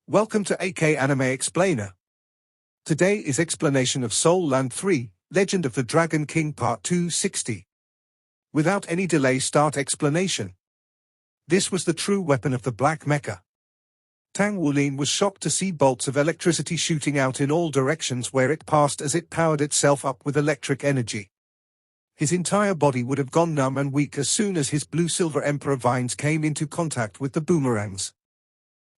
Welcome to AK Anime Explainer. Today is explanation of Soul Land 3, Legend of the Dragon King Part 260. Without any delay, start explanation. This was the true weapon of the Black Mecha. Tang Wulin was shocked to see bolts of electricity shooting out in all directions where it passed as it powered itself up with electric energy. His entire body would have gone numb and weak as soon as his blue-silver Emperor vines came into contact with the boomerangs.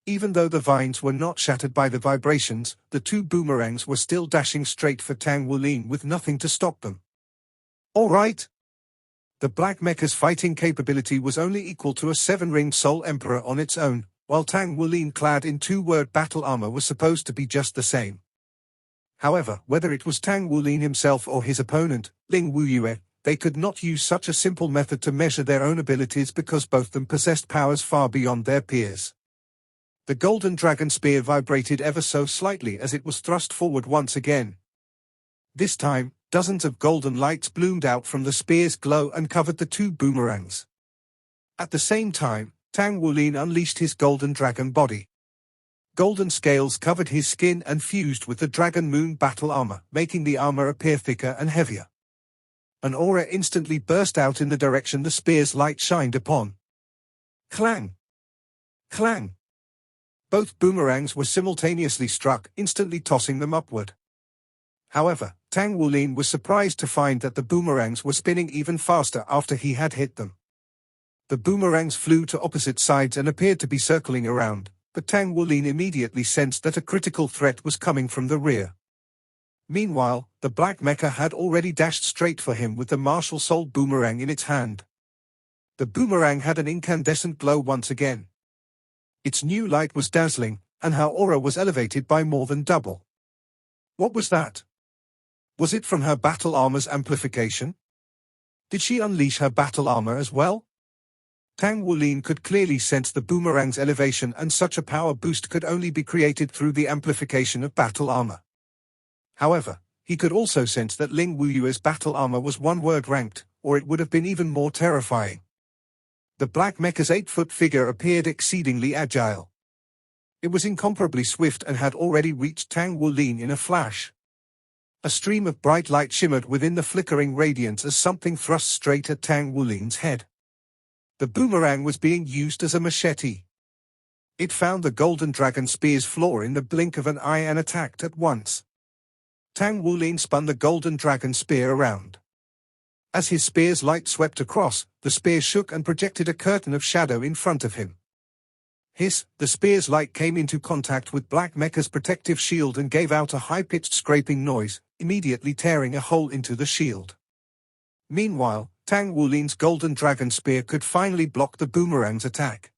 Even though the vines were not shattered by the vibrations, the two boomerangs were still dashing straight for Tang Wulin with nothing to stop them. All right. The Black Mecha's fighting capability was only equal to a 7-ringed Soul Emperor on its own, while Tang Wulin clad in 2-word battle armor was supposed to be just the same. However, whether it was Tang Wulin himself or his opponent, Ling Wuyue, they could not use such a simple method to measure their own abilities because both them possessed powers far beyond their peers. The golden dragon spear vibrated ever so slightly as it was thrust forward once again. This time, dozens of golden lights bloomed out from the spear's glow and covered the two boomerangs. At the same time, Tang Wulin unleashed his golden dragon body. Golden scales covered his skin and fused with the Dragon Moon battle armor, making the armor appear thicker and heavier. An aura instantly burst out in the direction the spear's light shined upon. Clang! Clang! Both boomerangs were simultaneously struck, instantly tossing them upward. However, Tang Wulin was surprised to find that the boomerangs were spinning even faster after he had hit them. The boomerangs flew to opposite sides and appeared to be circling around, but Tang Wulin immediately sensed that a critical threat was coming from the rear. Meanwhile, the Black Mecha had already dashed straight for him with the martial soul boomerang in its hand. The boomerang had an incandescent glow once again. Its new light was dazzling, and her aura was elevated by more than double. What was that? Was it from her battle armor's amplification? Did she unleash her battle armor as well? Tang Wulin could clearly sense the boomerang's elevation, and such a power boost could only be created through the amplification of battle armor. However, he could also sense that Ling Wuyue's battle armor was 1-word ranked, or it would have been even more terrifying. The Black Mecha's 8-foot figure appeared exceedingly agile. It was incomparably swift and had already reached Tang Wulin in a flash. A stream of bright light shimmered within the flickering radiance as something thrust straight at Tang Wulin's head. The boomerang was being used as a machete. It found the golden dragon spear's floor in the blink of an eye and attacked at once. Tang Wulin spun the golden dragon spear around. As his spear's light swept across, the spear shook and projected a curtain of shadow in front of him. Hiss! The spear's light came into contact with Black Mecha's protective shield and gave out a high-pitched scraping noise, immediately tearing a hole into the shield. Meanwhile, Tang Wulin's golden dragon spear could finally block the boomerang's attack.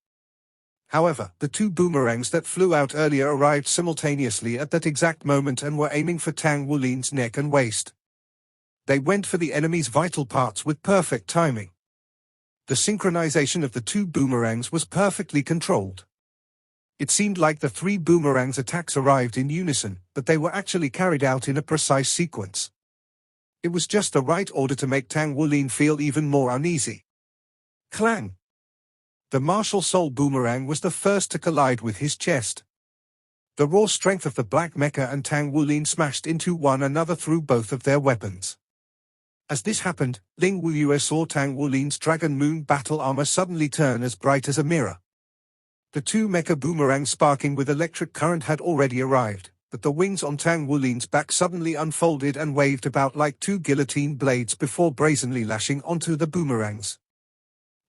However, the two boomerangs that flew out earlier arrived simultaneously at that exact moment and were aiming for Tang Wulin's neck and waist. They went for the enemy's vital parts with perfect timing. The synchronization of the two boomerangs was perfectly controlled. It seemed like the three boomerangs' attacks arrived in unison, but they were actually carried out in a precise sequence. It was just the right order to make Tang Wulin feel even more uneasy. Clang! The martial soul boomerang was the first to collide with his chest. The raw strength of the Black Mecha and Tang Wulin smashed into one another through both of their weapons. As this happened, Ling Wuyue saw Tang Wulin's Dragon Moon battle armor suddenly turn as bright as a mirror. The two mecha boomerangs sparking with electric current had already arrived, but the wings on Tang Wulin's back suddenly unfolded and waved about like two guillotine blades before brazenly lashing onto the boomerangs.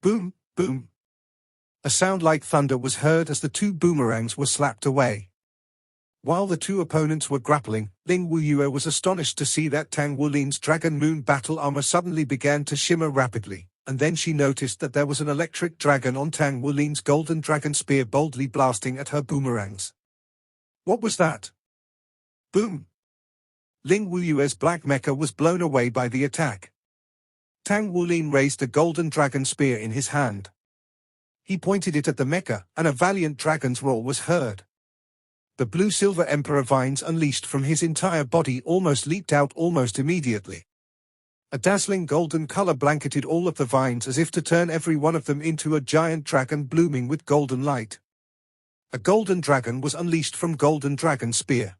Boom, boom. A sound like thunder was heard as the two boomerangs were slapped away. While the two opponents were grappling, Ling Wuyue was astonished to see that Tang Wulin's Dragon Moon battle armor suddenly began to shimmer rapidly, and then she noticed that there was an electric dragon on Tang Wulin's golden dragon spear boldly blasting at her boomerangs. What was that? Boom! Ling Wuyue's Black Mecha was blown away by the attack. Tang Wulin raised a golden dragon spear in his hand. He pointed it at the mecha, and a valiant dragon's roar was heard. The blue-silver Emperor vines unleashed from his entire body almost leaped out almost immediately. A dazzling golden color blanketed all of the vines as if to turn every one of them into a giant dragon blooming with golden light. A golden dragon was unleashed from Golden Dragon Spear.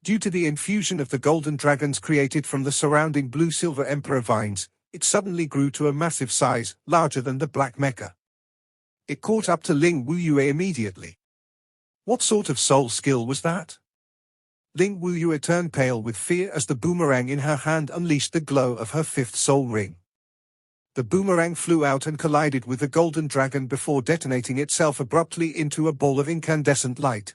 Due to the infusion of the golden dragons created from the surrounding blue-silver emperor vines, it suddenly grew to a massive size, larger than the black mecha. It caught up to Ling Wuyue immediately. What sort of soul skill was that? Ling Wuyue turned pale with fear as the boomerang in her hand unleashed the glow of her fifth soul ring. The boomerang flew out and collided with the golden dragon before detonating itself abruptly into a ball of incandescent light.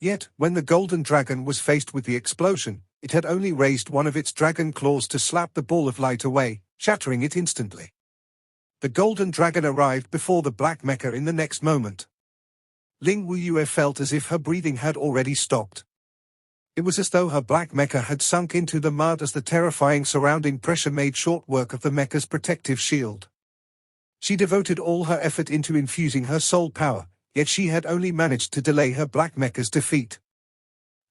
Yet, when the golden dragon was faced with the explosion, it had only raised one of its dragon claws to slap the ball of light away, shattering it instantly. The golden dragon arrived before the black mecha in the next moment. Ling Wuyue felt as if her breathing had already stopped. It was as though her black mecha had sunk into the mud as the terrifying surrounding pressure made short work of the mecha's protective shield. She devoted all her effort into infusing her soul power, yet she had only managed to delay her black mecha's defeat.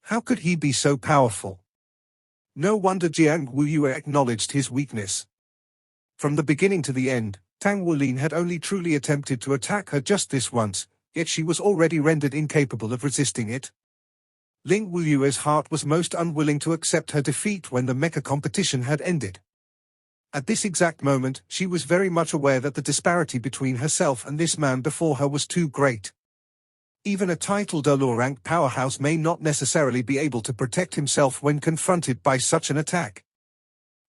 How could he be so powerful? No wonder Jiang Wuyue acknowledged his weakness. From the beginning to the end, Tang Wulin had only truly attempted to attack her just this once, yet she was already rendered incapable of resisting it. Ling Wuyue's heart was most unwilling to accept her defeat when the mecha competition had ended. At this exact moment, she was very much aware that the disparity between herself and this man before her was too great. Even a title d'Or-rank powerhouse may not necessarily be able to protect himself when confronted by such an attack.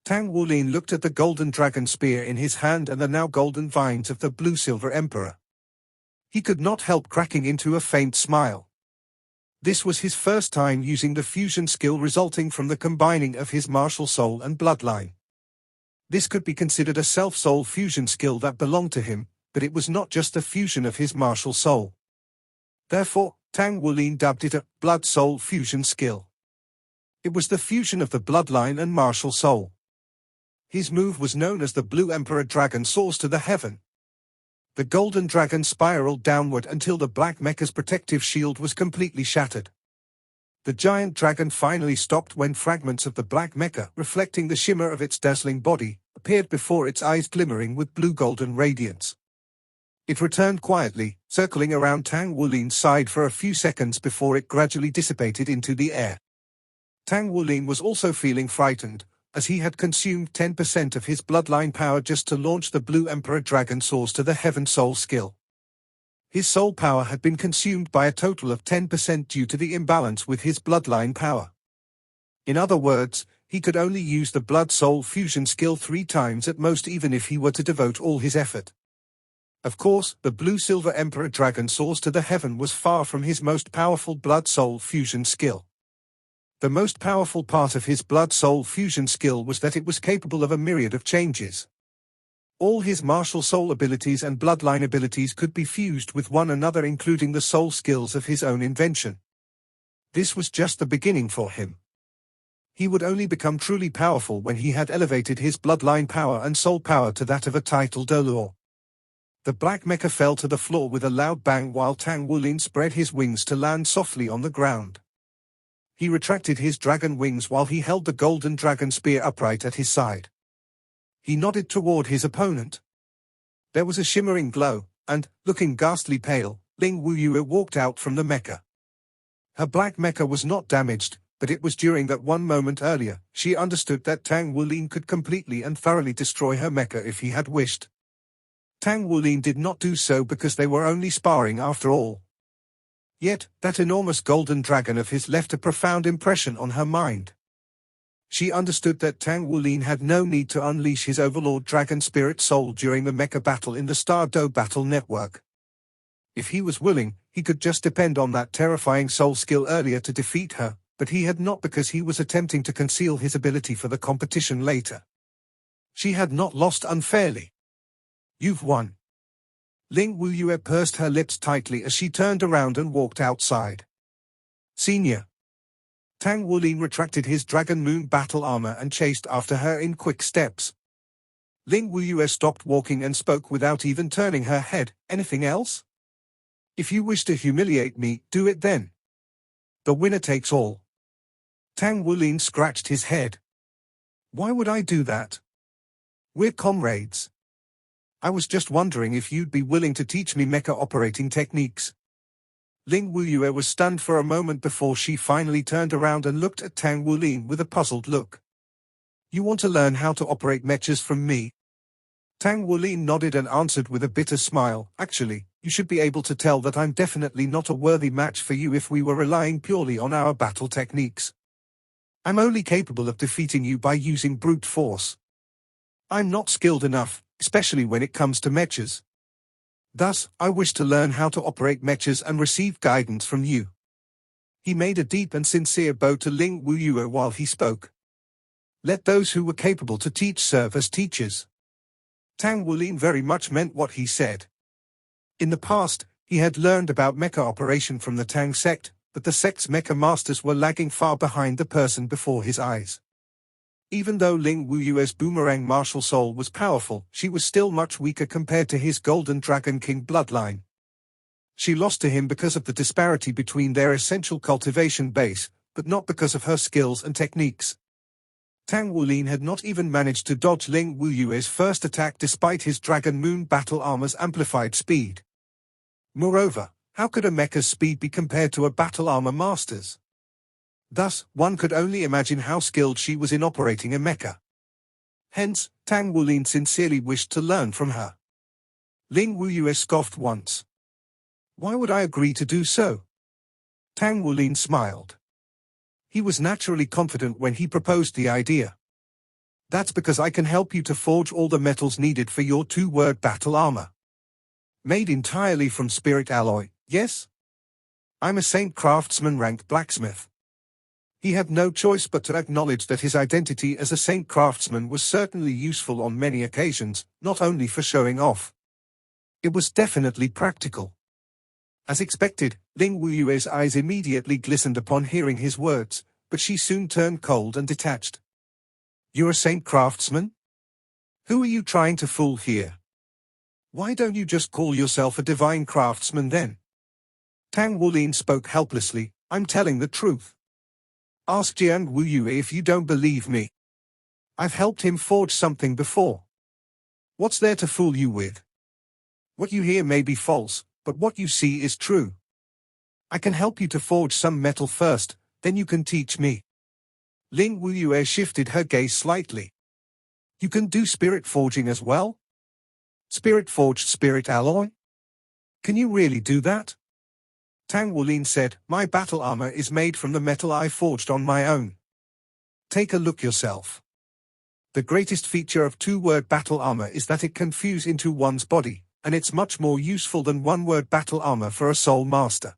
Tang Wulin looked at the golden dragon spear in his hand and the now golden vines of the blue-silver emperor. He could not help cracking into a faint smile. This was his first time using the fusion skill resulting from the combining of his martial soul and bloodline. This could be considered a self-soul fusion skill that belonged to him, but it was not just the fusion of his martial soul. Therefore, Tang Wulin dubbed it a blood-soul fusion skill. It was the fusion of the bloodline and martial soul. His move was known as the Blue Emperor Dragon Soars to the Heaven. The golden dragon spiraled downward until the black mecha's protective shield was completely shattered. The giant dragon finally stopped when fragments of the black mecha, reflecting the shimmer of its dazzling body, appeared before its eyes glimmering with blue-golden radiance. It returned quietly, circling around Tang Wulin's side for a few seconds before it gradually dissipated into the air. Tang Wulin was also feeling frightened, as he had consumed 10% of his bloodline power just to launch the Blue Emperor Dragon Soars to the Heaven soul skill. His soul power had been consumed by a total of 10% due to the imbalance with his bloodline power. In other words, he could only use the blood-soul fusion skill 3 times at most, even if he were to devote all his effort. Of course, the Blue-Silver Emperor Dragon Soars to the Heaven was far from his most powerful blood-soul fusion skill. The most powerful part of his blood-soul fusion skill was that it was capable of a myriad of changes. All his martial soul abilities and bloodline abilities could be fused with one another, including the soul skills of his own invention. This was just the beginning for him. He would only become truly powerful when he had elevated his bloodline power and soul power to that of a title d'Or. The black mecha fell to the floor with a loud bang while Tang Wulin spread his wings to land softly on the ground. He retracted his dragon wings while he held the golden dragon spear upright at his side. He nodded toward his opponent. There was a shimmering glow, and, looking ghastly pale, Ling Wuyue walked out from the mecha. Her black mecha was not damaged, but it was during that one moment earlier she understood that Tang Wulin could completely and thoroughly destroy her mecha if he had wished. Tang Wulin did not do so because they were only sparring after all. Yet, that enormous golden dragon of his left a profound impression on her mind. She understood that Tang Wulin had no need to unleash his overlord dragon spirit soul during the mecha battle in the Star Do battle network. If he was willing, he could just depend on that terrifying soul skill earlier to defeat her, but he had not, because he was attempting to conceal his ability for the competition later. She had not lost unfairly. You've won. Ling Wuyue pursed her lips tightly as she turned around and walked outside. Senior. Tang Wulin retracted his Dragon Moon battle armor and chased after her in quick steps. Ling Wuyue stopped walking and spoke without even turning her head. Anything else? If you wish to humiliate me, do it then. The winner takes all. Tang Wulin scratched his head. Why would I do that? We're comrades. I was just wondering if you'd be willing to teach me mecha operating techniques. Ling Wuyue was stunned for a moment before she finally turned around and looked at Tang Wulin with a puzzled look. You want to learn how to operate mechas from me? Tang Wulin nodded and answered with a bitter smile, actually, you should be able to tell that I'm definitely not a worthy match for you if we were relying purely on our battle techniques. I'm only capable of defeating you by using brute force. I'm not skilled enough, especially when it comes to mechas. Thus, I wish to learn how to operate mechas and receive guidance from you. He made a deep and sincere bow to Ling Wuyue while he spoke. Let those who were capable to teach serve as teachers. Tang Wulin very much meant what he said. In the past, he had learned about mecha operation from the Tang sect, but the sect's mecha masters were lagging far behind the person before his eyes. Even though Ling Wuyue's boomerang martial soul was powerful, she was still much weaker compared to his Golden Dragon King bloodline. She lost to him because of the disparity between their essential cultivation base, but not because of her skills and techniques. Tang Wulin had not even managed to dodge Ling Wuyue's first attack despite his Dragon Moon battle armor's amplified speed. Moreover, how could a mecha's speed be compared to a battle armor master's? Thus, one could only imagine how skilled she was in operating a mecha. Hence, Tang Wulin sincerely wished to learn from her. Ling Wuyue scoffed once. Why would I agree to do so? Tang Wulin smiled. He was naturally confident when he proposed the idea. That's because I can help you to forge all the metals needed for your two-word battle armor. Made entirely from spirit alloy, yes? I'm a Saint Craftsman ranked blacksmith. He had no choice but to acknowledge that his identity as a Saint Craftsman was certainly useful on many occasions, not only for showing off. It was definitely practical. As expected, Ling Wuyue's eyes immediately glistened upon hearing his words, but she soon turned cold and detached. You're a Saint Craftsman? Who are you trying to fool here? Why don't you just call yourself a divine craftsman then? Tang Wulin spoke helplessly, I'm telling the truth. Ask Jiang Wuyue if you don't believe me. I've helped him forge something before. What's there to fool you with? What you hear may be false, but what you see is true. I can help you to forge some metal first, then you can teach me. Ling Wuyue shifted her gaze slightly. You can do spirit forging as well? Spirit forged spirit alloy? Can you really do that? Tang Wulin said, my battle armor is made from the metal I forged on my own. Take a look yourself. The greatest feature of two-word battle armor is that it can fuse into one's body, and it's much more useful than one-word battle armor for a soul master.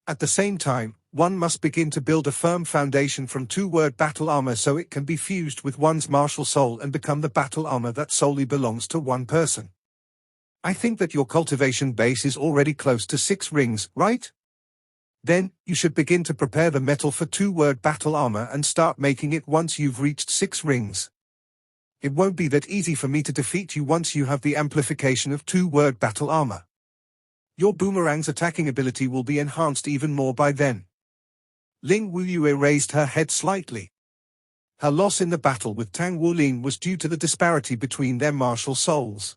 At the same time, one must begin to build a firm foundation from two-word battle armor so it can be fused with one's martial soul and become the battle armor that solely belongs to one person. I think that your cultivation base is already close to 6 rings, right? Then, you should begin to prepare the metal for two-word battle armor and start making it once you've reached 6 rings. It won't be that easy for me to defeat you once you have the amplification of two-word battle armor. Your boomerang's attacking ability will be enhanced even more by then. Ling Wuyue raised her head slightly. Her loss in the battle with Tang Wulin was due to the disparity between their martial souls.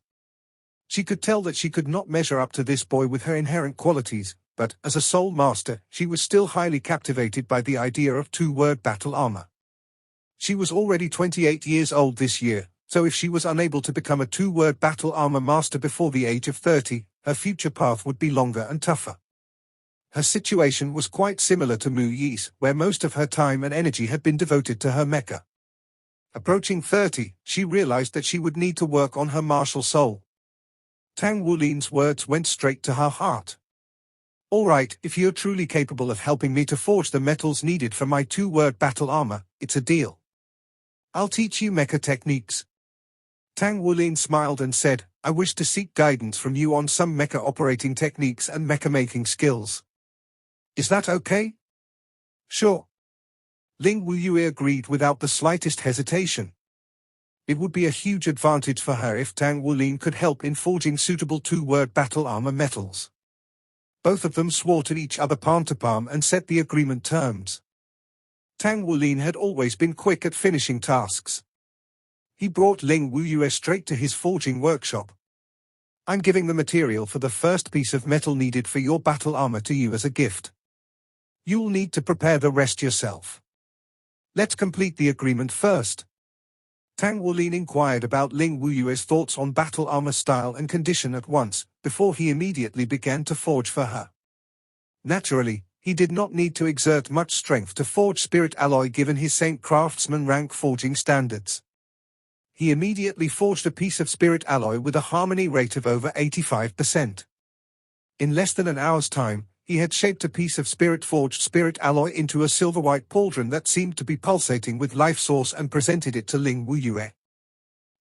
She could tell that she could not measure up to this boy with her inherent qualities, but, as a soul master, she was still highly captivated by the idea of two-word battle armor. She was already 28 years old this year, so if she was unable to become a two-word battle armor master before the age of 30, her future path would be longer and tougher. Her situation was quite similar to Mu Yi's, where most of her time and energy had been devoted to her mecha. Approaching 30, she realized that she would need to work on her martial soul. Tang Wulin's words went straight to her heart. All right, if you're truly capable of helping me to forge the metals needed for my two-word battle armor, it's a deal. I'll teach you mecha techniques. Tang Wulin smiled and said, I wish to seek guidance from you on some mecha operating techniques and mecha making skills. Is that okay? Sure. Ling Wuyue agreed without the slightest hesitation. It would be a huge advantage for her if Tang Wulin could help in forging suitable two-word battle armor metals. Both of them swore to each other palm to palm and set the agreement terms. Tang Wulin had always been quick at finishing tasks. He brought Ling Wuyue straight to his forging workshop. I'm giving the material for the first piece of metal needed for your battle armor to you as a gift. You'll need to prepare the rest yourself. Let's complete the agreement first. Tang Wulin inquired about Ling Wuyue's thoughts on battle armor style and condition at once, before he immediately began to forge for her. Naturally, he did not need to exert much strength to forge spirit alloy given his Saint Craftsman rank forging standards. He immediately forged a piece of spirit alloy with a harmony rate of over 85%. In less than an hour's time, he had shaped a piece of spirit-forged spirit alloy into a silver-white pauldron that seemed to be pulsating with life source and presented it to Ling Wuyue.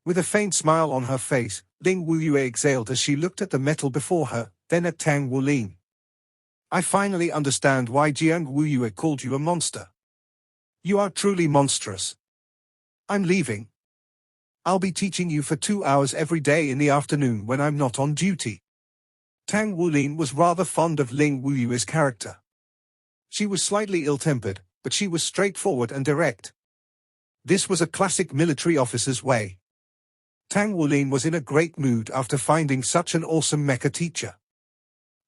With a faint smile on her face, Ling Wuyue exhaled as she looked at the metal before her, then at Tang Wulin. I finally understand why Jiang Wuyue called you a monster. You are truly monstrous. I'm leaving. I'll be teaching you for 2 hours every day in the afternoon when I'm not on duty. Tang Wulin was rather fond of Ling Wuyue's character. She was slightly ill-tempered, but she was straightforward and direct. This was a classic military officer's way. Tang Wulin was in a great mood after finding such an awesome mecha teacher.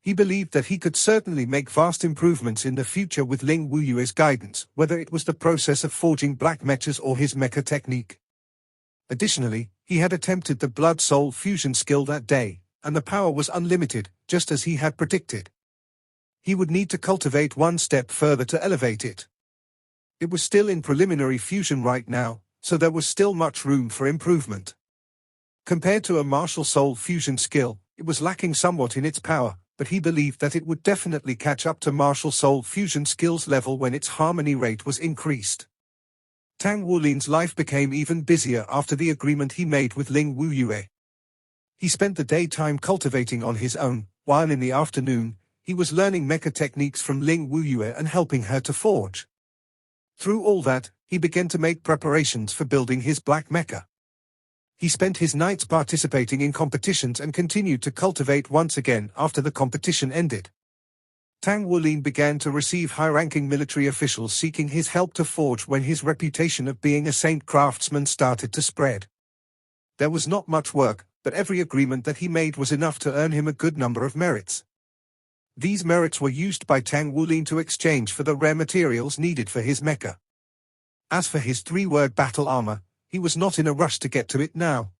He believed that he could certainly make vast improvements in the future with Ling Wuyue's guidance, whether it was the process of forging black mechas or his mecha technique. Additionally, he had attempted the blood-soul fusion skill that day, and the power was unlimited, just as he had predicted. He would need to cultivate one step further to elevate it. It was still in preliminary fusion right now, so there was still much room for improvement. Compared to a martial soul fusion skill, it was lacking somewhat in its power, but he believed that it would definitely catch up to martial soul fusion skills level when its harmony rate was increased. Tang Wulin's life became even busier after the agreement he made with Ling Wuyue. He spent the daytime cultivating on his own, while in the afternoon, he was learning mecha techniques from Ling Wuyue and helping her to forge. Through all that, he began to make preparations for building his black mecha. He spent his nights participating in competitions and continued to cultivate once again after the competition ended. Tang Wulin began to receive high-ranking military officials seeking his help to forge when his reputation of being a saint craftsman started to spread. There was not much work, but every agreement that he made was enough to earn him a good number of merits. These merits were used by Tang Wulin to exchange for the rare materials needed for his mecha. As for his 3-word battle armor, he was not in a rush to get to it now.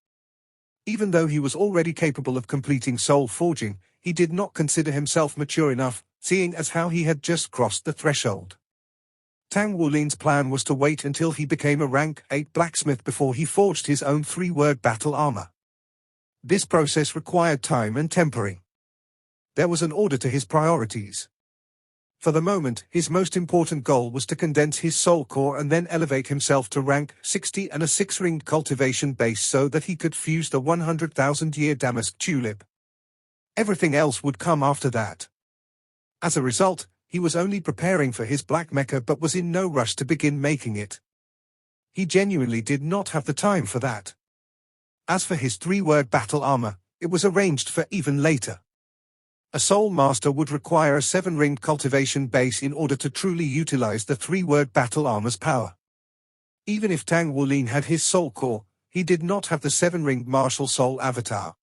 Even though he was already capable of completing soul forging, he did not consider himself mature enough, seeing as how he had just crossed the threshold. Tang Wulin's plan was to wait until he became a rank 8 blacksmith before he forged his own 3-word battle armor. This process required time and tempering. There was an order to his priorities. For the moment, his most important goal was to condense his soul core and then elevate himself to rank 60 and a 6-ringed cultivation base so that he could fuse the 100,000-year damask tulip. Everything else would come after that. As a result, he was only preparing for his black mecha but was in no rush to begin making it. He genuinely did not have the time for that. As for his 3-word battle armor, it was arranged for even later. A soul master would require a 7-ringed cultivation base in order to truly utilize the 3-word battle armor's power. Even if Tang Wulin had his soul core, he did not have the 7-ringed martial soul avatar.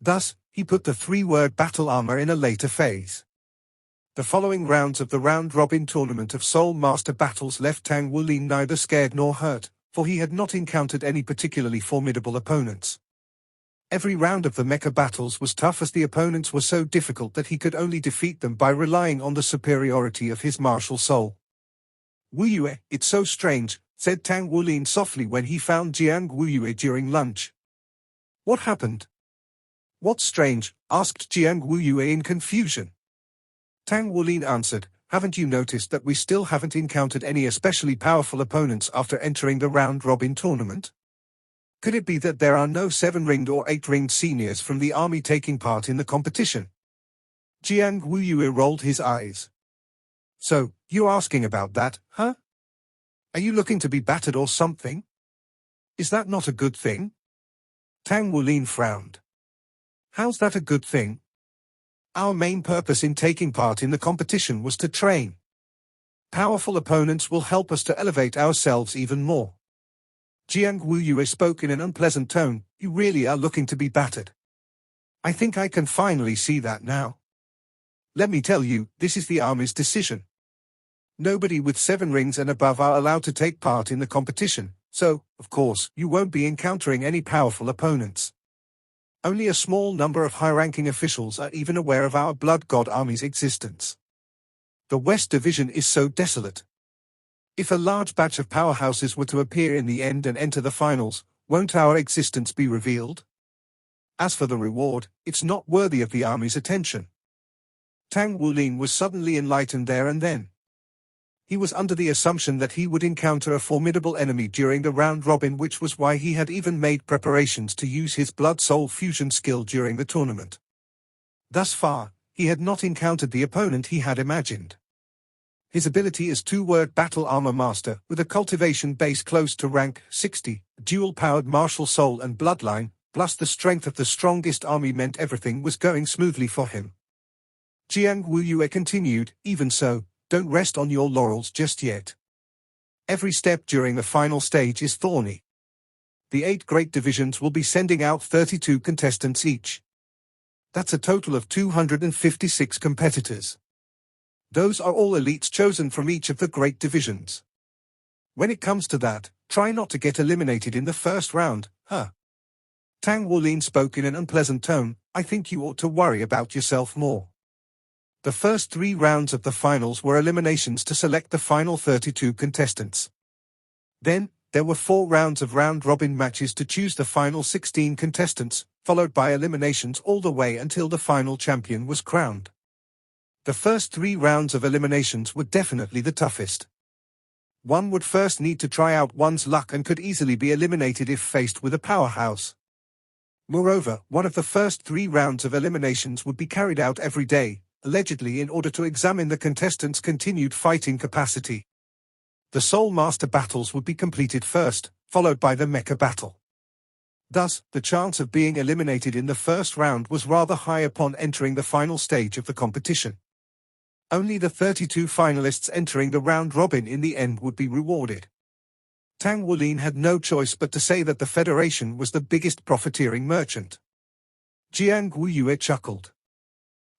Thus, he put the 3-word battle armor in a later phase. The following rounds of the round-robin tournament of Soul Master battles left Tang Wulin neither scared nor hurt, for he had not encountered any particularly formidable opponents. Every round of the mecha battles was tough as the opponents were so difficult that he could only defeat them by relying on the superiority of his martial soul. Wuyue, it's so strange, said Tang Wulin softly when he found Jiang Wuyue during lunch. What happened? What's strange? Asked Jiang Wuyue in confusion. Tang Wulin answered, haven't you noticed that we still haven't encountered any especially powerful opponents after entering the round-robin tournament? Could it be that there are no 7-ringed or 8-ringed seniors from the army taking part in the competition? Jiang Wuyue rolled his eyes. So, you're asking about that, huh? Are you looking to be battered or something? Is that not a good thing? Tang Wulin frowned. How's that a good thing? Our main purpose in taking part in the competition was to train. Powerful opponents will help us to elevate ourselves even more. Jiang Wuyue spoke in an unpleasant tone, you really are looking to be battered. I think I can finally see that now. Let me tell you, this is the Army's decision. Nobody with 7 rings and above are allowed to take part in the competition, so, of course, you won't be encountering any powerful opponents. Only a small number of high-ranking officials are even aware of our Blood God Army's existence. The West Division is so desolate. If a large batch of powerhouses were to appear in the end and enter the finals, won't our existence be revealed? As for the reward, it's not worthy of the Army's attention. Tang Wulin was suddenly enlightened there and then. He was under the assumption that he would encounter a formidable enemy during the round-robin, which was why he had even made preparations to use his blood-soul fusion skill during the tournament. Thus far, he had not encountered the opponent he had imagined. His ability as two-word battle armor master, with a cultivation base close to rank 60, dual-powered martial soul and bloodline, plus the strength of the strongest army meant everything was going smoothly for him. Jiang Wuyue continued, even so, don't rest on your laurels just yet. Every step during the final stage is thorny. The 8 great divisions will be sending out 32 contestants each. That's a total of 256 competitors. Those are all elites chosen from each of the great divisions. When it comes to that, try not to get eliminated in the first round, huh? Tang Wulin spoke in an unpleasant tone. I think you ought to worry about yourself more. The first 3 rounds of the finals were eliminations to select the final 32 contestants. Then, there were 4 rounds of round-robin matches to choose the final 16 contestants, followed by eliminations all the way until the final champion was crowned. The first 3 rounds of eliminations were definitely the toughest. One would first need to try out one's luck and could easily be eliminated if faced with a powerhouse. Moreover, one of the first 3 rounds of eliminations would be carried out every day, allegedly in order to examine the contestants' continued fighting capacity. The Soul Master battles would be completed first, followed by the Mecha battle. Thus, the chance of being eliminated in the first round was rather high upon entering the final stage of the competition. Only the 32 finalists entering the round-robin in the end would be rewarded. Tang Wulin had no choice but to say that the Federation was the biggest profiteering merchant. Jiang Wuyue chuckled.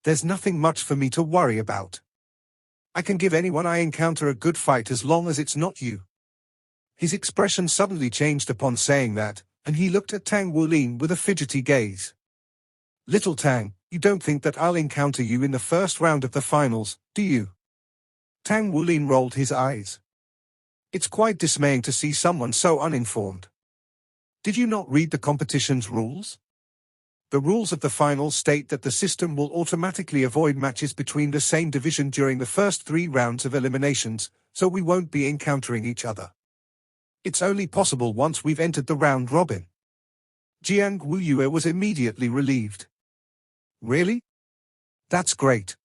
There's nothing much for me to worry about. I can give anyone I encounter a good fight as long as it's not you. His expression suddenly changed upon saying that, and he looked at Tang Wulin with a fidgety gaze. Little Tang, you don't think that I'll encounter you in the first round of the finals, do you? Tang Wulin rolled his eyes. It's quite dismaying to see someone so uninformed. Did you not read the competition's rules? The rules of the finals state that the system will automatically avoid matches between the same division during the first 3 rounds of eliminations, so we won't be encountering each other. It's only possible once we've entered the round robin. Jiang Wuyue was immediately relieved. Really? That's great.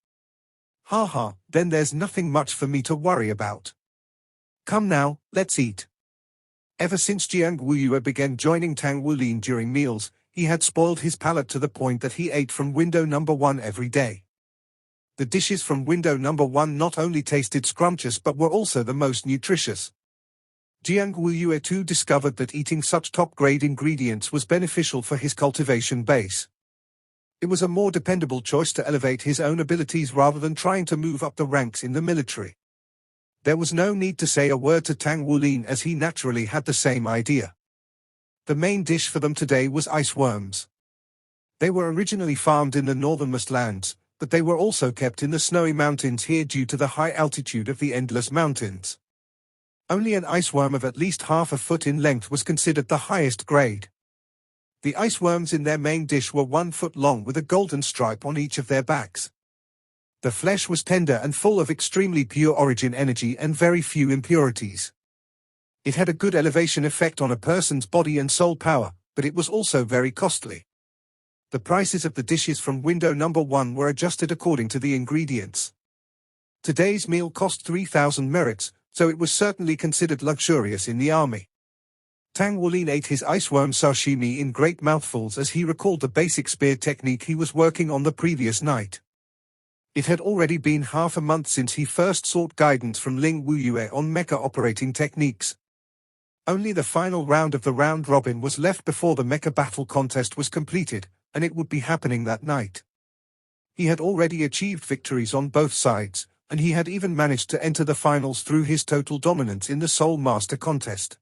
Haha, then there's nothing much for me to worry about. Come now, let's eat. Ever since Jiang Wuyue began joining Tang Wulin during meals, he had spoiled his palate to the point that he ate from window number 1 every day. The dishes from window number 1 not only tasted scrumptious but were also the most nutritious. Jiang Wuyue too discovered that eating such top-grade ingredients was beneficial for his cultivation base. It was a more dependable choice to elevate his own abilities rather than trying to move up the ranks in the military. There was no need to say a word to Tang Wulin as he naturally had the same idea. The main dish for them today was ice worms. They were originally farmed in the northernmost lands, but they were also kept in the snowy mountains here due to the high altitude of the endless mountains. Only an ice worm of at least half a foot in length was considered the highest grade. The ice worms in their main dish were 1 foot long with a golden stripe on each of their backs. The flesh was tender and full of extremely pure origin energy and very few impurities. It had a good elevation effect on a person's body and soul power, but it was also very costly. The prices of the dishes from window number 1 were adjusted according to the ingredients. Today's meal cost 3,000 merits, so it was certainly considered luxurious in the army. Tang Wulin ate his iceworm sashimi in great mouthfuls as he recalled the basic spear technique he was working on the previous night. It had already been half a month since he first sought guidance from Ling Wuyue on mecha operating techniques. Only the final round of the round robin was left before the mecha battle contest was completed, and it would be happening that night. He had already achieved victories on both sides, and he had even managed to enter the finals through his total dominance in the Soul Master contest.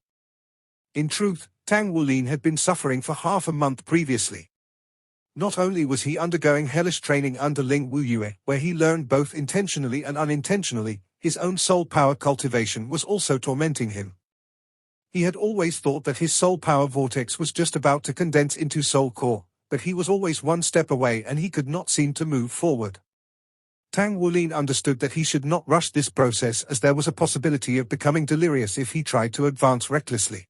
In truth, Tang Wulin had been suffering for half a month previously. Not only was he undergoing hellish training under Ling Wuyue, where he learned both intentionally and unintentionally, his own soul power cultivation was also tormenting him. He had always thought that his soul power vortex was just about to condense into soul core, but he was always one step away and he could not seem to move forward. Tang Wulin understood that he should not rush this process as there was a possibility of becoming delirious if he tried to advance recklessly.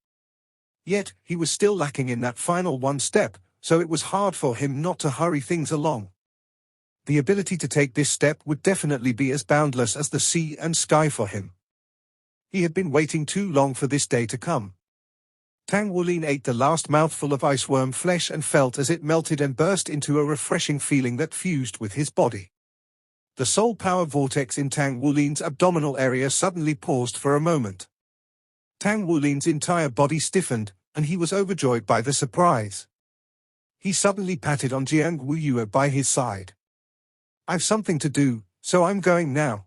Yet, he was still lacking in that final one step, so it was hard for him not to hurry things along. The ability to take this step would definitely be as boundless as the sea and sky for him. He had been waiting too long for this day to come. Tang Wulin ate the last mouthful of iceworm flesh and felt as it melted and burst into a refreshing feeling that fused with his body. The soul power vortex in Tang Wulin's abdominal area suddenly paused for a moment. Tang Wulin's entire body stiffened, and he was overjoyed by the surprise. He suddenly patted on Jiang Wuyue by his side. "I've something to do, so I'm going now.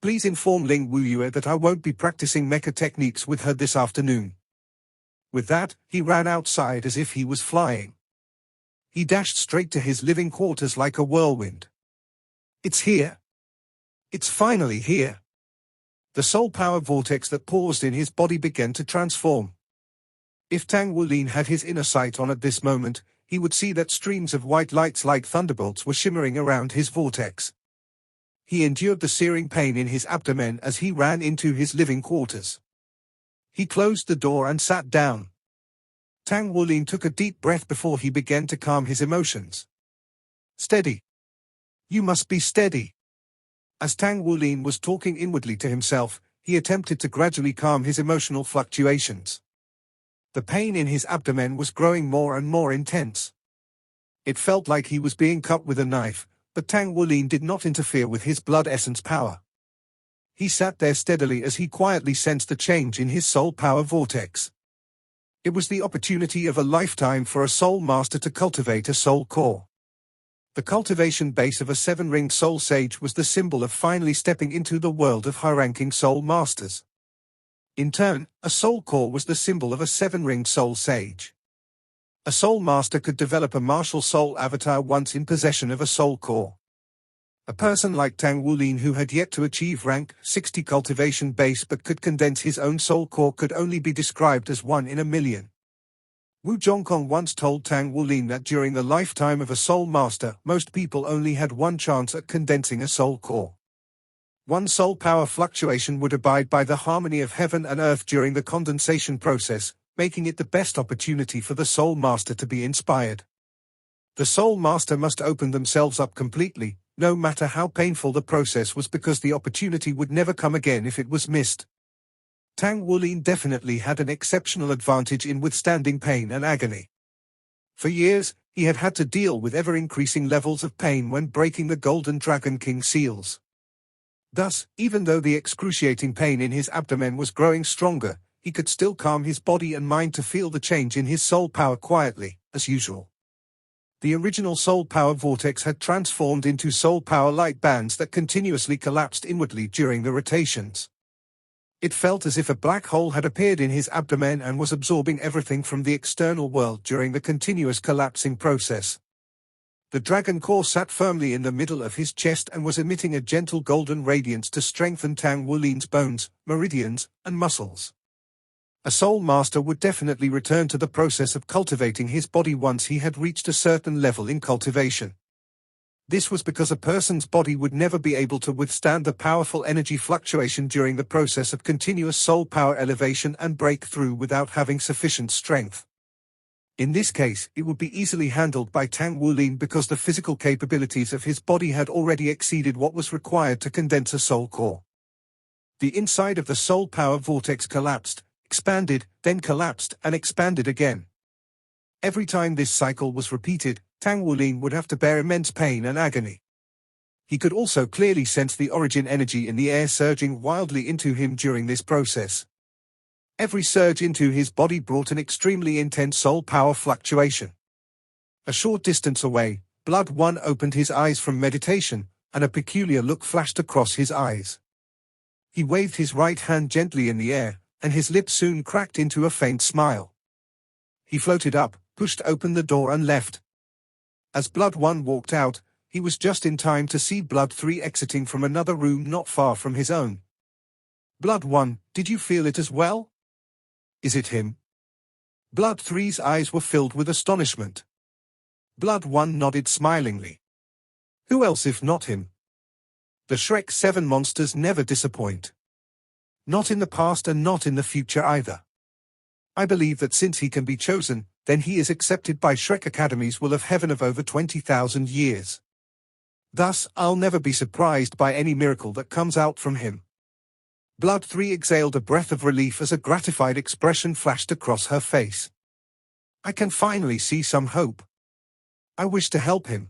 Please inform Ling Wuyue that I won't be practicing mecha techniques with her this afternoon." With that, he ran outside as if he was flying. He dashed straight to his living quarters like a whirlwind. It's here. It's finally here. The soul power vortex that paused in his body began to transform. If Tang Wulin had his inner sight on at this moment, he would see that streams of white lights like thunderbolts were shimmering around his vortex. He endured the searing pain in his abdomen as he ran into his living quarters. He closed the door and sat down. Tang Wulin took a deep breath before he began to calm his emotions. "Steady. You must be steady." As Tang Wulin was talking inwardly to himself, he attempted to gradually calm his emotional fluctuations. The pain in his abdomen was growing more and more intense. It felt like he was being cut with a knife, but Tang Wulin did not interfere with his blood essence power. He sat there steadily as he quietly sensed the change in his soul power vortex. It was the opportunity of a lifetime for a soul master to cultivate a soul core. The cultivation base of a seven-ringed soul sage was the symbol of finally stepping into the world of high-ranking soul masters. In turn, a soul core was the symbol of a seven-ringed soul sage. A soul master could develop a martial soul avatar once in possession of a soul core. A person like Tang Wulin who had yet to achieve rank 60 cultivation base but could condense his own soul core could only be described as one in a million. Wu Zhongkong once told Tang Wulin that during the lifetime of a soul master, most people only had one chance at condensing a soul core. One soul power fluctuation would abide by the harmony of heaven and earth during the condensation process, making it the best opportunity for the soul master to be inspired. The soul master must open themselves up completely, no matter how painful the process was, because the opportunity would never come again if it was missed. Tang Wulin definitely had an exceptional advantage in withstanding pain and agony. For years, he had had to deal with ever-increasing levels of pain when breaking the Golden Dragon King seals. Thus, even though the excruciating pain in his abdomen was growing stronger, he could still calm his body and mind to feel the change in his soul power quietly, as usual. The original soul power vortex had transformed into soul power light bands that continuously collapsed inwardly during the rotations. It felt as if a black hole had appeared in his abdomen and was absorbing everything from the external world during the continuous collapsing process. The dragon core sat firmly in the middle of his chest and was emitting a gentle golden radiance to strengthen Tang Wulin's bones, meridians, and muscles. A soul master would definitely return to the process of cultivating his body once he had reached a certain level in cultivation. This was because a person's body would never be able to withstand the powerful energy fluctuation during the process of continuous soul power elevation and breakthrough without having sufficient strength. In this case, it would be easily handled by Tang Wulin because the physical capabilities of his body had already exceeded what was required to condense a soul core. The inside of the soul power vortex collapsed, expanded, then collapsed and expanded again. Every time this cycle was repeated, Tang Wulin would have to bear immense pain and agony. He could also clearly sense the origin energy in the air surging wildly into him during this process. Every surge into his body brought an extremely intense soul power fluctuation. A short distance away, Blood One opened his eyes from meditation, and a peculiar look flashed across his eyes. He waved his right hand gently in the air, and his lips soon cracked into a faint smile. He floated up, pushed open the door and left. As Blood One walked out, he was just in time to see Blood Three exiting from another room not far from his own. Blood One, did you feel it as well? Is it him? Blood Three's eyes were filled with astonishment. Blood One nodded smilingly. Who else if not him? The Shrek 7 monsters never disappoint. Not in the past and not in the future either. I believe that since he can be chosen, then he is accepted by Shrek Academies will of heaven of over 20,000 years. Thus, I'll never be surprised by any miracle that comes out from him. Blood 3 exhaled a breath of relief as a gratified expression flashed across her face. I can finally see some hope. I wish to help him.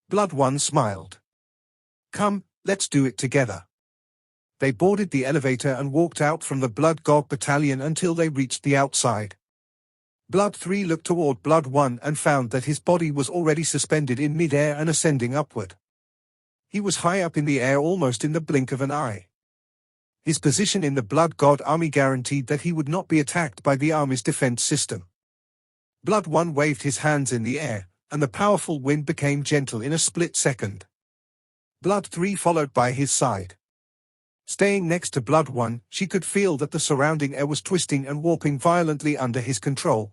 Blood 1 smiled. Come, let's do it together. They boarded the elevator and walked out from the Blood God Battalion until they reached the outside. Blood 3 looked toward Blood 1 and found that his body was already suspended in mid-air and ascending upward. He was high up in the air almost in the blink of an eye. His position in the Blood God Army guaranteed that he would not be attacked by the Army's defense system. Blood 1 waved his hands in the air, and the powerful wind became gentle in a split second. Blood 3 followed by his side. Staying next to Blood 1, she could feel that the surrounding air was twisting and warping violently under his control.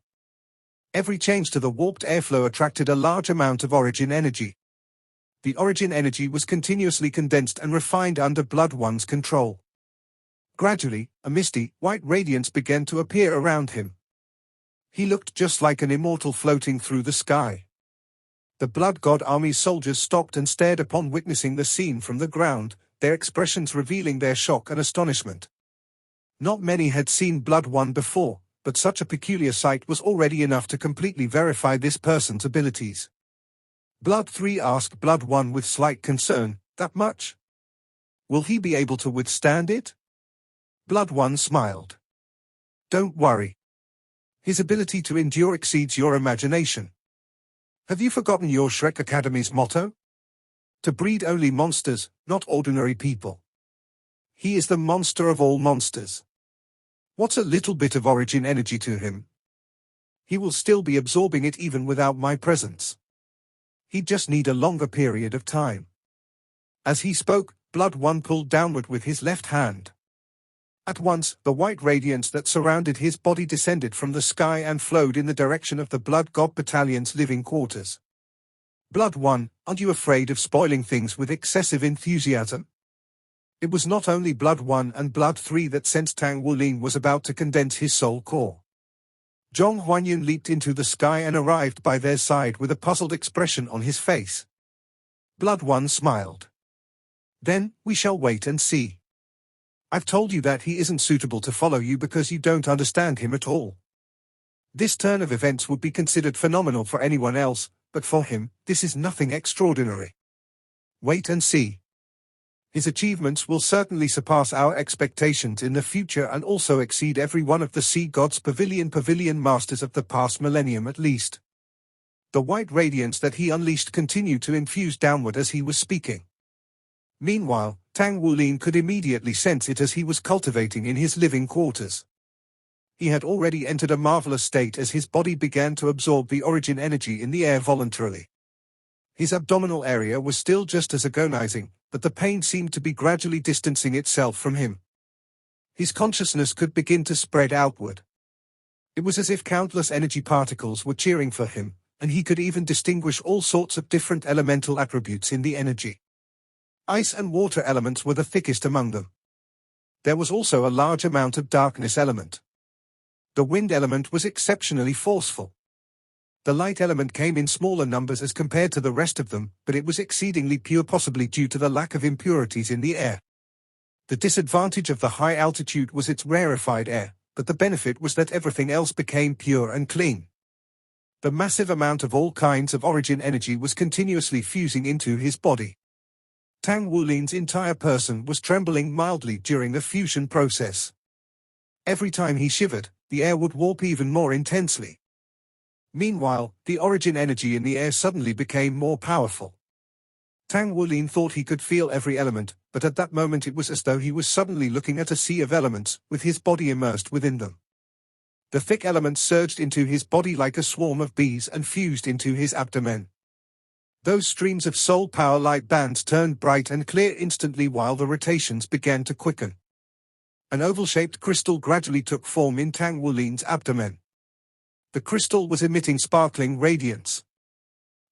Every change to the warped airflow attracted a large amount of origin energy. The origin energy was continuously condensed and refined under Blood 1's control. Gradually, a misty, white radiance began to appear around him. He looked just like an immortal floating through the sky. The Blood God Army's soldiers stopped and stared upon witnessing the scene from the ground, their expressions revealing their shock and astonishment. Not many had seen Blood 1 before, but such a peculiar sight was already enough to completely verify this person's abilities. Blood 3 asked Blood 1 with slight concern, that much? Will he be able to withstand it? Blood 1 smiled. Don't worry. His ability to endure exceeds your imagination. Have you forgotten your Shrek Academy's motto? To breed only monsters, not ordinary people. He is the monster of all monsters. What's a little bit of origin energy to him? He will still be absorbing it even without my presence. He'd just need a longer period of time. As he spoke, Blood 1 pulled downward with his left hand. At once, the white radiance that surrounded his body descended from the sky and flowed in the direction of the Blood God Battalion's living quarters. Blood 1, aren't you afraid of spoiling things with excessive enthusiasm? It was not only Blood 1 and Blood 3 that sensed Tang Wulin was about to condense his soul core. Zhong Huanyun leaped into the sky and arrived by their side with a puzzled expression on his face. Blood 1 smiled. Then, we shall wait and see. I've told you that he isn't suitable to follow you because you don't understand him at all. This turn of events would be considered phenomenal for anyone else, but for him, this is nothing extraordinary. Wait and see. His achievements will certainly surpass our expectations in the future and also exceed every one of the Sea Gods' pavilion masters of the past millennium at least. The white radiance that he unleashed continued to infuse downward as he was speaking. Meanwhile, Tang Wulin could immediately sense it as he was cultivating in his living quarters. He had already entered a marvelous state as his body began to absorb the origin energy in the air voluntarily. His abdominal area was still just as agonizing, but the pain seemed to be gradually distancing itself from him. His consciousness could begin to spread outward. It was as if countless energy particles were cheering for him, and he could even distinguish all sorts of different elemental attributes in the energy. Ice and water elements were the thickest among them. There was also a large amount of darkness element. The wind element was exceptionally forceful. The light element came in smaller numbers as compared to the rest of them, but it was exceedingly pure, possibly due to the lack of impurities in the air. The disadvantage of the high altitude was its rarefied air, but the benefit was that everything else became pure and clean. The massive amount of all kinds of origin energy was continuously fusing into his body. Tang Wulin's entire person was trembling mildly during the fusion process. Every time he shivered, the air would warp even more intensely. Meanwhile, the origin energy in the air suddenly became more powerful. Tang Wulin thought he could feel every element, but at that moment it was as though he was suddenly looking at a sea of elements, with his body immersed within them. The thick elements surged into his body like a swarm of bees and fused into his abdomen. Those streams of soul power light bands turned bright and clear instantly while the rotations began to quicken. An oval-shaped crystal gradually took form in Tang Wulin's abdomen. The crystal was emitting sparkling radiance.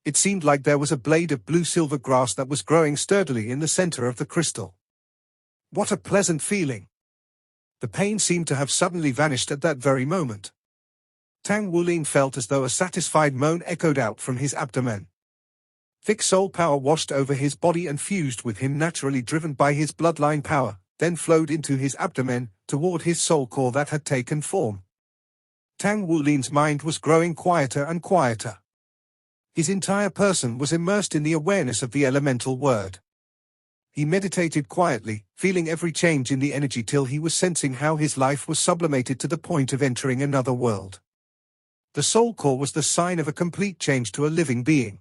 It seemed like there was a blade of blue-silver grass that was growing sturdily in the center of the crystal. What a pleasant feeling! The pain seemed to have suddenly vanished at that very moment. Tang Wulin felt as though a satisfied moan echoed out from his abdomen. Thick soul power washed over his body and fused with him, naturally driven by his bloodline power, then flowed into his abdomen, toward his soul core that had taken form. Tang Wulin's mind was growing quieter and quieter. His entire person was immersed in the awareness of the elemental word. He meditated quietly, feeling every change in the energy till he was sensing how his life was sublimated to the point of entering another world. The soul core was the sign of a complete change to a living being.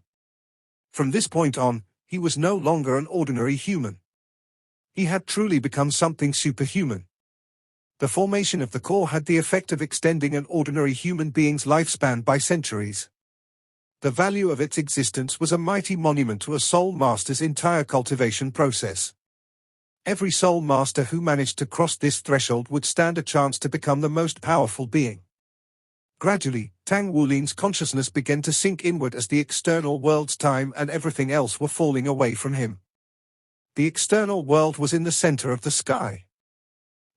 From this point on, he was no longer an ordinary human. He had truly become something superhuman. The formation of the core had the effect of extending an ordinary human being's lifespan by centuries. The value of its existence was a mighty monument to a soul master's entire cultivation process. Every soul master who managed to cross this threshold would stand a chance to become the most powerful being. Gradually, Tang Wulin's consciousness began to sink inward as the external world's time and everything else were falling away from him. The external world was in the center of the sky.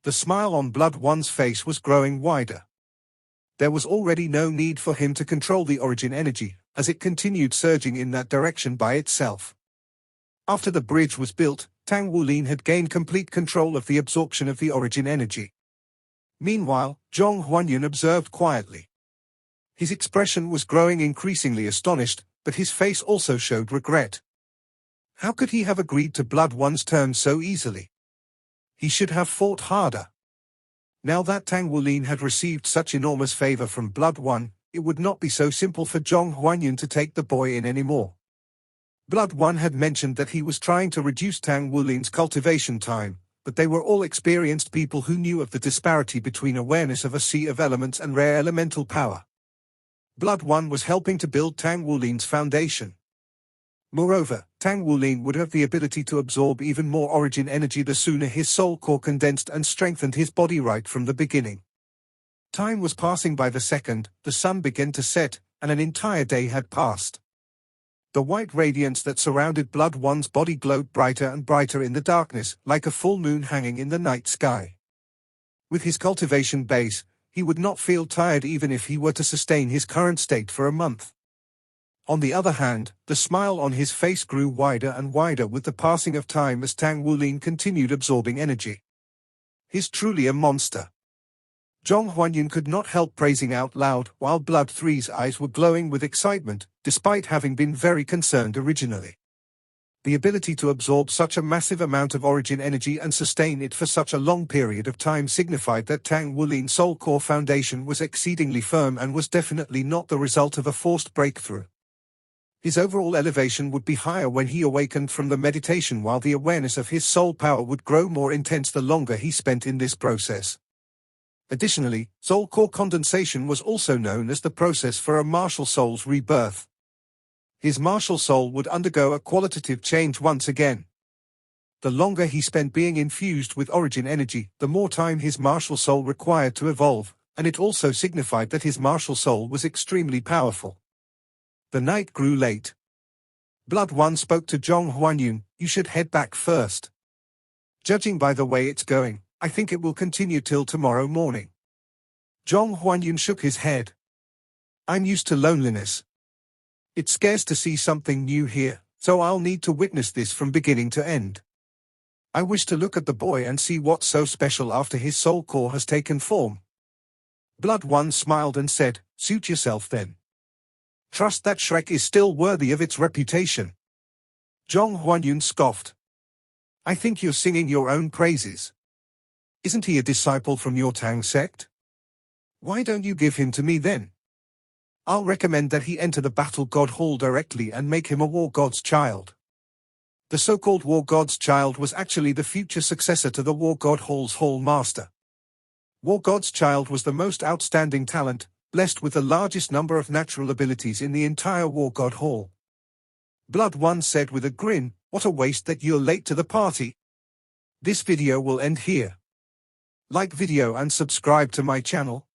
The smile on Blood One's face was growing wider. There was already no need for him to control the origin energy, as it continued surging in that direction by itself. After the bridge was built, Tang Wulin had gained complete control of the absorption of the origin energy. Meanwhile, Zhong Huanyun observed quietly. His expression was growing increasingly astonished, but his face also showed regret. How could he have agreed to Blood One's terms so easily? He should have fought harder. Now that Tang Wulin had received such enormous favor from Blood One, it would not be so simple for Zhong Huanyun to take the boy in anymore. Blood One had mentioned that he was trying to reduce Tang Wulin's cultivation time, but they were all experienced people who knew of the disparity between awareness of a sea of elements and rare elemental power. Blood One was helping to build Tang Wulin's foundation. Moreover, Tang Wulin would have the ability to absorb even more origin energy the sooner his soul core condensed and strengthened his body right from the beginning. Time was passing by the second, the sun began to set, and an entire day had passed. The white radiance that surrounded Blood One's body glowed brighter and brighter in the darkness, like a full moon hanging in the night sky. With his cultivation base, he would not feel tired even if he were to sustain his current state for a month. On the other hand, the smile on his face grew wider and wider with the passing of time as Tang Wulin continued absorbing energy. He's truly a monster. Zhong Huanyun could not help praising out loud, while Blood Three's eyes were glowing with excitement, despite having been very concerned originally. The ability to absorb such a massive amount of origin energy and sustain it for such a long period of time signified that Tang Wulin's soul core foundation was exceedingly firm and was definitely not the result of a forced breakthrough. His overall elevation would be higher when he awakened from the meditation, while the awareness of his soul power would grow more intense the longer he spent in this process. Additionally, soul core condensation was also known as the process for a martial soul's rebirth. His martial soul would undergo a qualitative change once again. The longer he spent being infused with origin energy, the more time his martial soul required to evolve, and it also signified that his martial soul was extremely powerful. The night grew late. Blood One spoke to Zhong Huanyun, "You should head back first. Judging by the way it's going, I think it will continue till tomorrow morning." Zhong Huanyun shook his head. "I'm used to loneliness. It's scarce to see something new here, so I'll need to witness this from beginning to end. I wish to look at the boy and see what's so special after his soul core has taken form." Blood One smiled and said, "Suit yourself then. Trust that Shrek is still worthy of its reputation." Zhong Huanyun scoffed. "I think you're singing your own praises. Isn't he a disciple from your Tang sect? Why don't you give him to me then?" I'll recommend that he enter the Battle God Hall directly and make him a War God's child. The so-called War God's child was actually the future successor to the War God Hall's Hall Master. War God's child was the most outstanding talent, blessed with the largest number of natural abilities in the entire War God Hall. Blood One said with a grin, "What a waste that you're late to the party." This video will end here. Like video and subscribe to my channel.